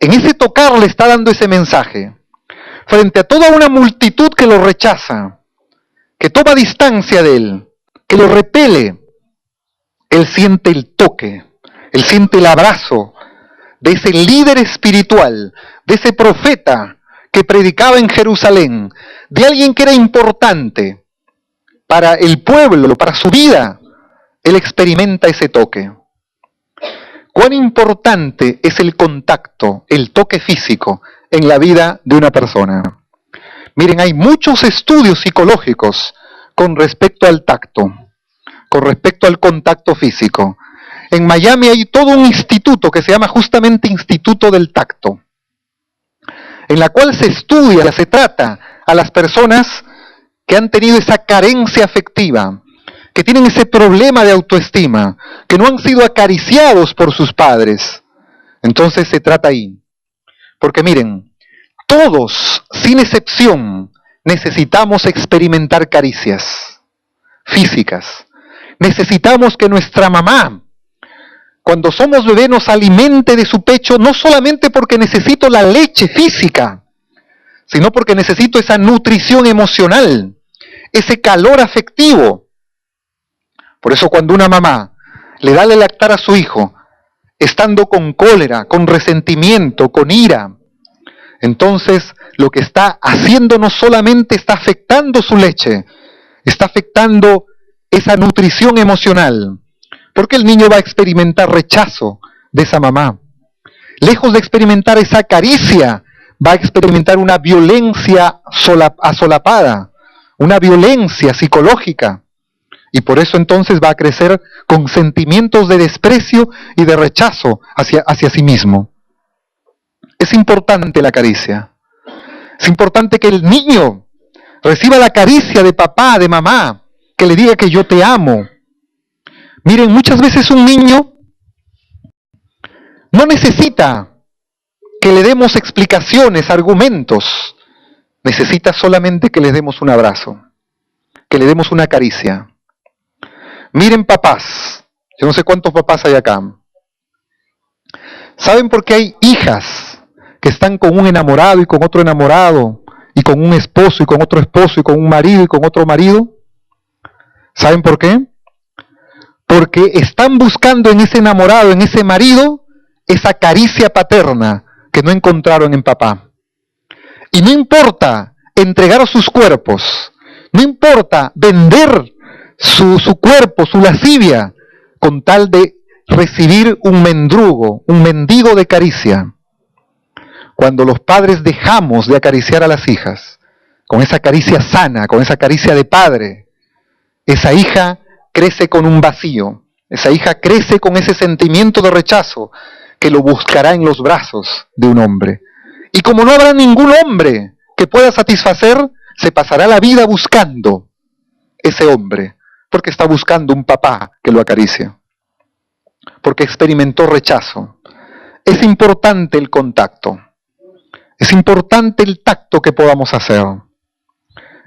En ese tocar le está dando ese mensaje. Frente a toda una multitud que lo rechaza, que toma distancia de él, que lo repele, él siente el toque, él siente el abrazo de ese líder espiritual, de ese profeta que predicaba en Jerusalén, de alguien que era importante para el pueblo, para su vida. Él experimenta ese toque. ¿Cuán importante es el contacto, el toque físico en la vida de una persona? Miren, hay muchos estudios psicológicos con respecto al tacto, con respecto al contacto físico. En Miami hay todo un instituto que se llama justamente Instituto del Tacto, en la cual se estudia, se trata a las personas que han tenido esa carencia afectiva, que tienen ese problema de autoestima, que no han sido acariciados por sus padres. Entonces se trata ahí. Porque miren, todos, sin excepción, necesitamos experimentar caricias físicas. Necesitamos que nuestra mamá, cuando somos bebés, nos alimente de su pecho, no solamente porque necesito la leche física, sino porque necesito esa nutrición emocional, ese calor afectivo. Por eso cuando una mamá le da de lactar a su hijo, estando con cólera, con resentimiento, con ira, entonces lo que está haciendo no solamente está afectando su leche, está afectando esa nutrición emocional, porque el niño va a experimentar rechazo de esa mamá. Lejos de experimentar esa caricia, va a experimentar una violencia asolapada, una violencia psicológica. Y por eso entonces va a crecer con sentimientos de desprecio y de rechazo hacia sí mismo. Es importante la caricia. Es importante que el niño reciba la caricia de papá, de mamá, que le diga que yo te amo. Miren, muchas veces un niño no necesita que le demos explicaciones, argumentos. Necesita solamente que le demos un abrazo, que le demos una caricia. Miren papás, yo no sé cuántos papás hay acá. ¿Saben por qué hay hijas que están con un enamorado y con otro enamorado, y con un esposo y con otro esposo, y con un marido y con otro marido? ¿Saben por qué? Porque están buscando en ese enamorado, en ese marido, esa caricia paterna que no encontraron en papá. Y no importa entregar sus cuerpos, no importa vender su cuerpo, su lascivia, con tal de recibir un mendrugo, un mendigo de caricia. Cuando los padres dejamos de acariciar a las hijas, con esa caricia sana, con esa caricia de padre, esa hija crece con un vacío, esa hija crece con ese sentimiento de rechazo que lo buscará en los brazos de un hombre. Y como no habrá ningún hombre que pueda satisfacer, se pasará la vida buscando ese hombre, porque está buscando un papá que lo acaricie, porque experimentó rechazo. Es importante el contacto, es importante el tacto que podamos hacer.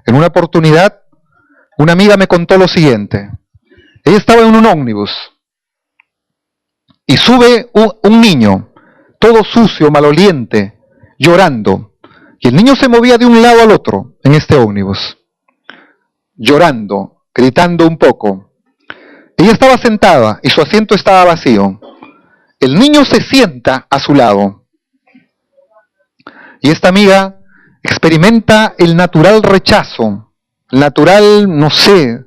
En una oportunidad, una amiga me contó lo siguiente. Ella estaba en un ómnibus y sube un niño, todo sucio, maloliente, llorando. Y el niño se movía de un lado al otro en este ómnibus, llorando, gritando un poco. Ella estaba sentada y su asiento estaba vacío. El niño se sienta a su lado. Y esta amiga experimenta el natural rechazo, el natural, no sé,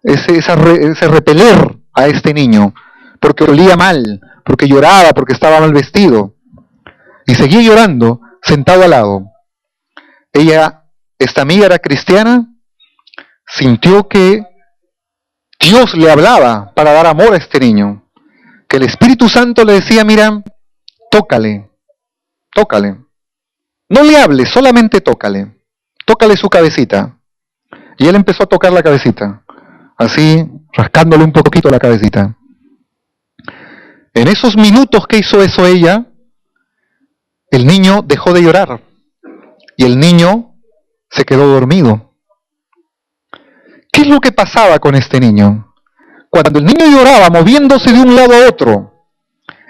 ese repeler a este niño, porque olía mal, porque lloraba, porque estaba mal vestido. Y seguía llorando, sentado al lado. Esta amiga era cristiana, sintió que Dios le hablaba para dar amor a este niño, que el Espíritu Santo le decía, mira, tócale, tócale. No le hables, solamente tócale su cabecita. Y él empezó a tocar la cabecita, así, rascándole un poquito la cabecita. En esos minutos que hizo eso ella, el niño dejó de llorar y el niño se quedó dormido. ¿Qué es lo que pasaba con este niño? Cuando el niño lloraba, moviéndose de un lado a otro,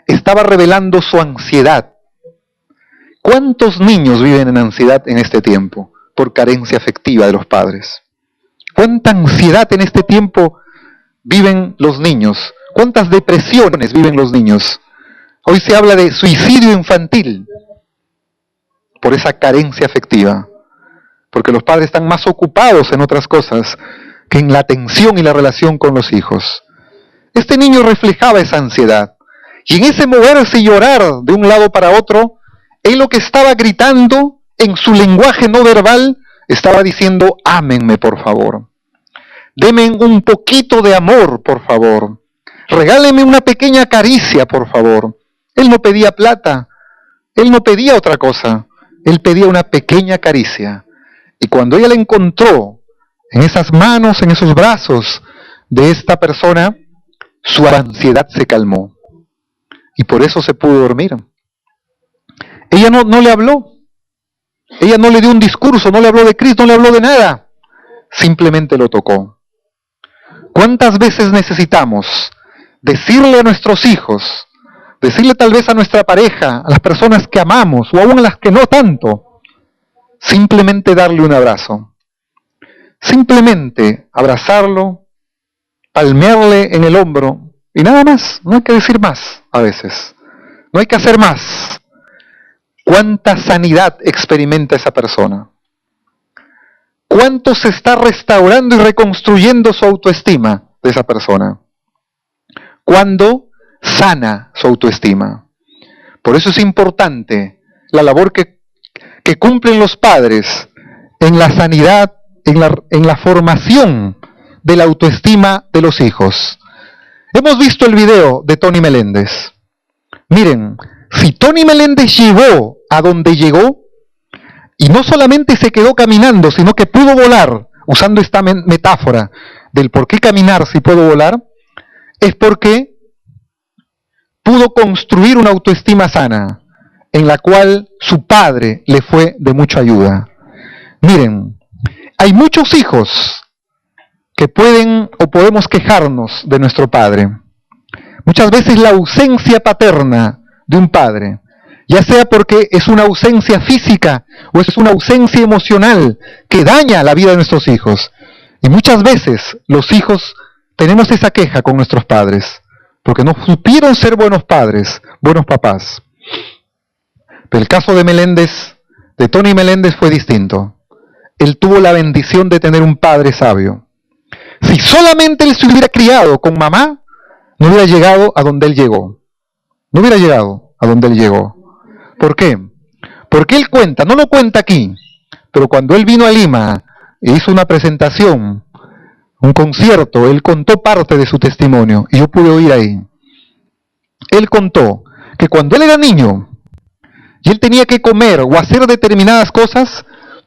estaba revelando su ansiedad. ¿Cuántos niños viven en ansiedad en este tiempo por carencia afectiva de los padres? ¿Cuánta ansiedad en este tiempo viven los niños? ¿Cuántas depresiones viven los niños? Hoy se habla de suicidio infantil por esa carencia afectiva, porque los padres están más ocupados en otras cosas que en la atención y la relación con los hijos. Este niño reflejaba esa ansiedad, y en ese moverse y llorar de un lado para otro, él lo que estaba gritando en su lenguaje no verbal, estaba diciendo, ámenme por favor, denme un poquito de amor por favor, regáleme una pequeña caricia por favor. Él no pedía plata, él no pedía otra cosa, él pedía una pequeña caricia. Y cuando ella la encontró en esas manos, en esos brazos de esta persona, su ansiedad se calmó. Y por eso se pudo dormir. Ella no le habló. Ella no le dio un discurso, no le habló de Cristo, no le habló de nada. Simplemente lo tocó. ¿Cuántas veces necesitamos decirle a nuestros hijos, decirle tal vez a nuestra pareja, a las personas que amamos, o aún a las que no tanto, simplemente darle un abrazo? Simplemente abrazarlo, palmearle en el hombro, y nada más, no hay que decir más a veces, no hay que hacer más. ¿cuánta sanidad experimenta esa persona? ¿Cuánto se está restaurando y reconstruyendo su autoestima de esa persona? ¿Cuándo sana su autoestima? Por eso es importante la labor que cumplen los padres en la sanidad, en la formación de la autoestima de los hijos. Hemos visto el video de Tony Meléndez. Miren, si Tony Meléndez llegó a donde llegó, y no solamente se quedó caminando, sino que pudo volar, usando esta metáfora del por qué caminar si puedo volar, es porque pudo construir una autoestima sana, en la cual su padre le fue de mucha ayuda. Miren, hay muchos hijos que pueden o podemos quejarnos de nuestro padre. Muchas veces la ausencia paterna de un padre, ya sea porque es una ausencia física o es una ausencia emocional que daña la vida de nuestros hijos. Y muchas veces los hijos tenemos esa queja con nuestros padres, porque no supieron ser buenos padres, buenos papás. Pero el caso de Meléndez, de Tony Meléndez, fue distinto. Él tuvo la bendición de tener un padre sabio. Si solamente él se hubiera criado con mamá, no hubiera llegado a donde él llegó. No hubiera llegado a donde él llegó. ¿Por qué? Porque él cuenta, no lo cuenta aquí, pero cuando él vino a Lima e hizo una presentación, un concierto, él contó parte de su testimonio y yo pude oír ahí. Él contó que cuando él era niño y él tenía que comer o hacer determinadas cosas,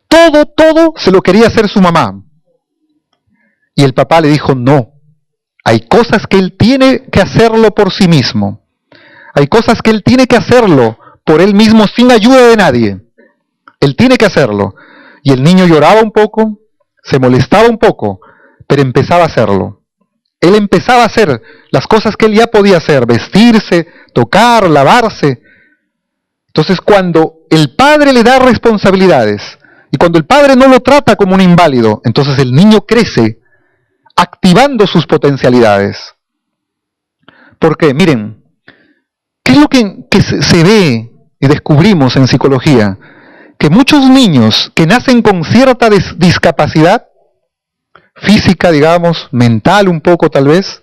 todo se lo quería hacer su mamá. Y el papá le dijo, no, hay cosas que él tiene que hacerlo por sí mismo. Hay cosas que él tiene que hacerlo por él mismo sin ayuda de nadie. Él tiene que hacerlo. Y el niño lloraba un poco, se molestaba un poco, pero empezaba a hacerlo. Él empezaba a hacer las cosas que él ya podía hacer, vestirse, tocar, lavarse. Entonces cuando el padre le da responsabilidades y cuando el padre no lo trata como un inválido, entonces el niño crece activando sus potencialidades. ¿Por qué? Miren, ¿qué es lo que se ve y descubrimos en psicología? Que muchos niños que nacen con cierta discapacidad, física, digamos, mental un poco tal vez,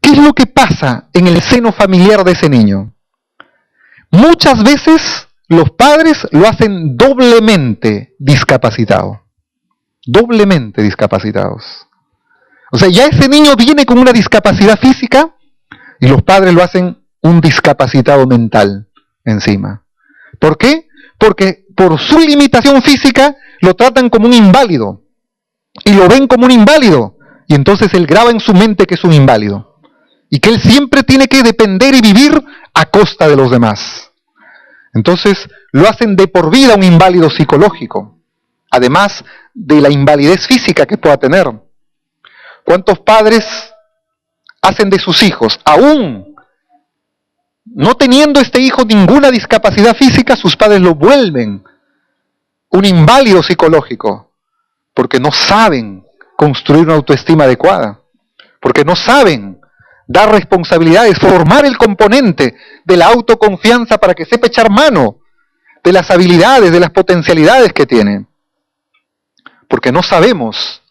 ¿qué es lo que pasa en el seno familiar de ese niño? Muchas veces los padres lo hacen doblemente discapacitado. Doblemente discapacitados. O sea, ya ese niño viene con una discapacidad física y los padres lo hacen un discapacitado mental encima. ¿Por qué? Porque por su limitación física lo tratan como un inválido. Y lo ven como un inválido. Y entonces él graba en su mente que es un inválido. Y que él siempre tiene que depender y vivir a costa de los demás. Entonces lo hacen de por vida un inválido psicológico. Además de la invalidez física que pueda tener. ¿Cuántos padres hacen de sus hijos, aún no teniendo este hijo ninguna discapacidad física, sus padres lo vuelven un inválido psicológico? Porque no saben construir una autoestima adecuada. Porque no saben dar responsabilidades, formar el componente de la autoconfianza para que sepa echar mano de las habilidades, de las potencialidades que tiene. Porque no sabemos,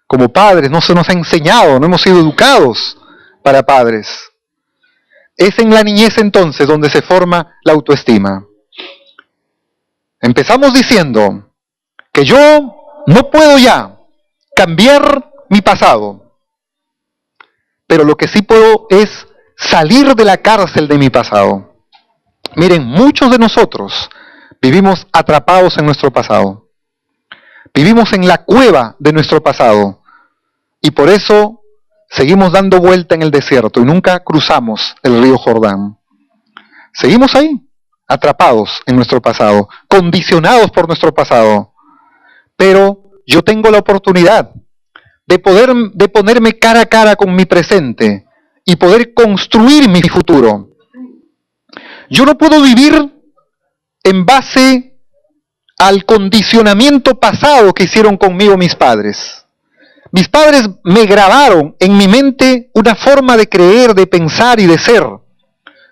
como padres, no se nos ha enseñado, no hemos sido educados para padres. Es en la niñez entonces donde se forma la autoestima. Empezamos diciendo que yo no puedo ya cambiar mi pasado, pero lo que sí puedo es salir de la cárcel de mi pasado. Miren, muchos de nosotros vivimos atrapados en nuestro pasado. Vivimos en la cueva de nuestro pasado y por eso seguimos dando vuelta en el desierto y nunca cruzamos el río Jordán. Seguimos ahí, atrapados en nuestro pasado, condicionados por nuestro pasado. Pero yo tengo la oportunidad de ponerme cara a cara con mi presente y poder construir mi futuro. Yo no puedo vivir en base al condicionamiento pasado que hicieron conmigo mis padres. Mis padres me grabaron en mi mente una forma de creer, de pensar y de ser.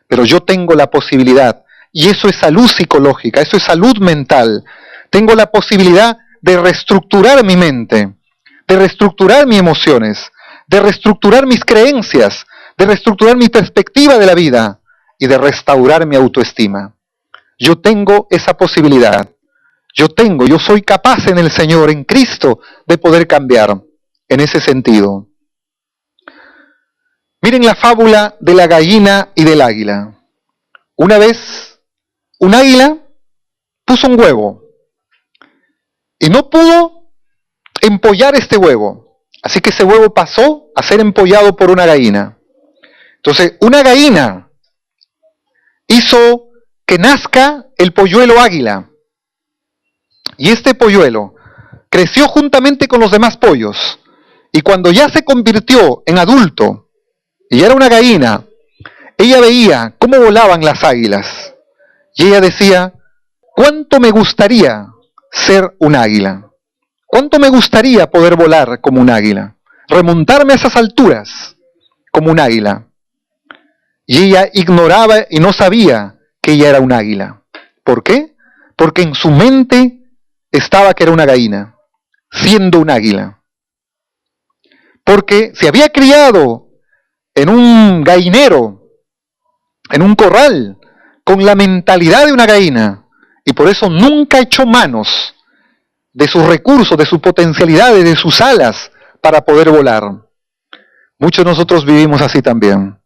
Pero yo tengo la posibilidad y eso es salud psicológica, eso es salud mental. Tengo la posibilidad de reestructurar mi mente, de reestructurar mis emociones, de reestructurar mis creencias, de reestructurar mi perspectiva de la vida y de restaurar mi autoestima. Yo tengo esa posibilidad. Yo soy capaz en el Señor, en Cristo, de poder cambiar en ese sentido. Miren la fábula de la gallina y del águila. Una vez, un águila puso un huevo y no pudo empollar este huevo. Así que ese huevo pasó a ser empollado por una gallina. Entonces, una gallina hizo que nazca el polluelo águila. Y este polluelo creció juntamente con los demás pollos. Y cuando ya se convirtió en adulto, y era una gallina, ella veía cómo volaban las águilas. Y ella decía, ¿cuánto me gustaría ser un águila? ¿Cuánto me gustaría poder volar como un águila? Remontarme a esas alturas como un águila. Y ella ignoraba y no sabía que ella era un águila. ¿Por qué? Porque en su mente estaba que era una gallina, siendo un águila. Porque se había criado en un gallinero, en un corral, con la mentalidad de una gallina, y por eso nunca echó manos de sus recursos, de sus potencialidades, de sus alas, para poder volar. Muchos de nosotros vivimos así también,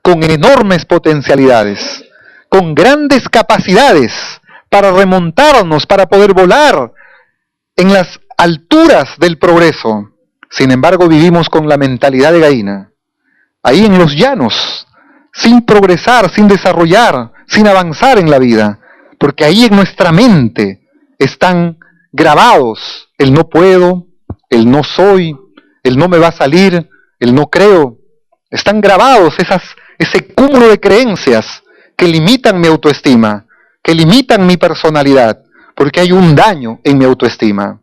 con enormes potencialidades, con grandes capacidades para remontarnos, para poder volar en las alturas del progreso. Sin embargo, vivimos con la mentalidad de gallina, ahí en los llanos, sin progresar, sin desarrollar, sin avanzar en la vida, porque ahí en nuestra mente están grabados el no puedo, el no soy, el no me va a salir, el no creo. Están grabados ese cúmulo de creencias que limitan mi autoestima, que limitan mi personalidad, porque hay un daño en mi autoestima.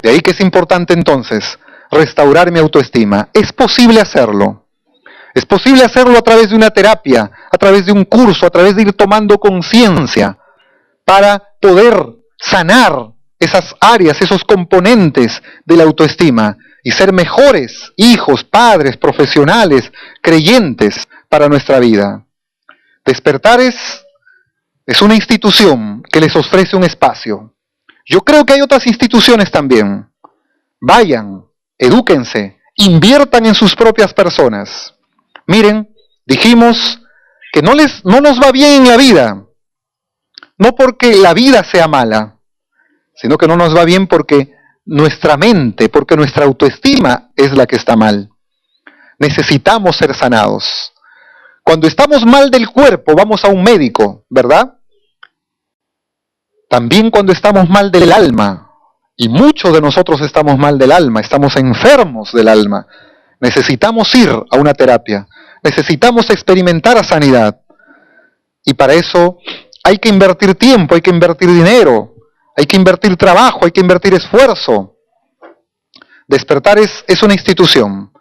De ahí que es importante entonces restaurar mi autoestima. Es posible hacerlo. Es posible hacerlo a través de una terapia, a través de un curso, a través de ir tomando conciencia para poder sanar esas áreas, esos componentes de la autoestima y ser mejores hijos, padres, profesionales, creyentes para nuestra vida. Despertares es una institución que les ofrece un espacio. Yo creo que hay otras instituciones también. Vayan, edúquense, inviertan en sus propias personas. Miren, dijimos que no nos va bien en la vida, no porque la vida sea mala, sino que no nos va bien porque nuestra mente, porque nuestra autoestima es la que está mal. Necesitamos ser sanados. Cuando estamos mal del cuerpo, vamos a un médico, ¿verdad? También cuando estamos mal del alma, y muchos de nosotros estamos mal del alma, estamos enfermos del alma, necesitamos ir a una terapia, necesitamos experimentar sanidad. Y para eso hay que invertir tiempo, hay que invertir dinero, hay que invertir trabajo, hay que invertir esfuerzo. Despertares es una institución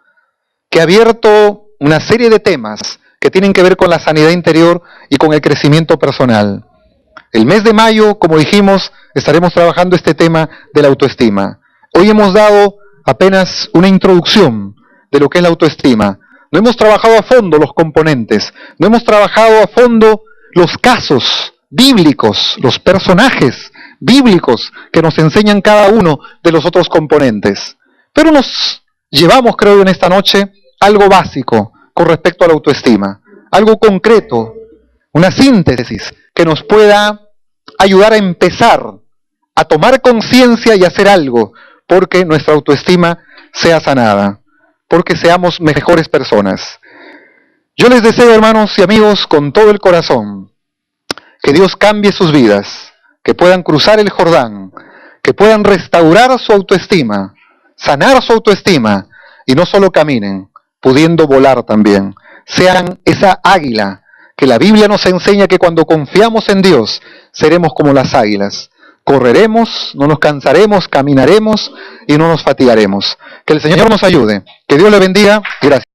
que ha abierto una serie de temas que tienen que ver con la sanidad interior y con el crecimiento personal. El mes de mayo, como dijimos, estaremos trabajando este tema de la autoestima. Hoy hemos dado apenas una introducción de lo que es la autoestima. No hemos trabajado a fondo los componentes, no hemos trabajado a fondo los casos bíblicos, los personajes bíblicos que nos enseñan cada uno de los otros componentes. Pero nos llevamos, creo yo, en esta noche algo básico con respecto a la autoestima, algo concreto, una síntesis que nos pueda ayudar a empezar a tomar conciencia y hacer algo porque nuestra autoestima sea sanada, porque seamos mejores personas. Yo les deseo, hermanos y amigos, con todo el corazón, que Dios cambie sus vidas, que puedan cruzar el Jordán, que puedan restaurar su autoestima, sanar su autoestima, y no solo caminen, pudiendo volar también. Sean esa águila que la Biblia nos enseña que cuando confiamos en Dios, seremos como las águilas. Correremos, no nos cansaremos, caminaremos y no nos fatigaremos. Que el Señor nos ayude. Que Dios le bendiga. Gracias.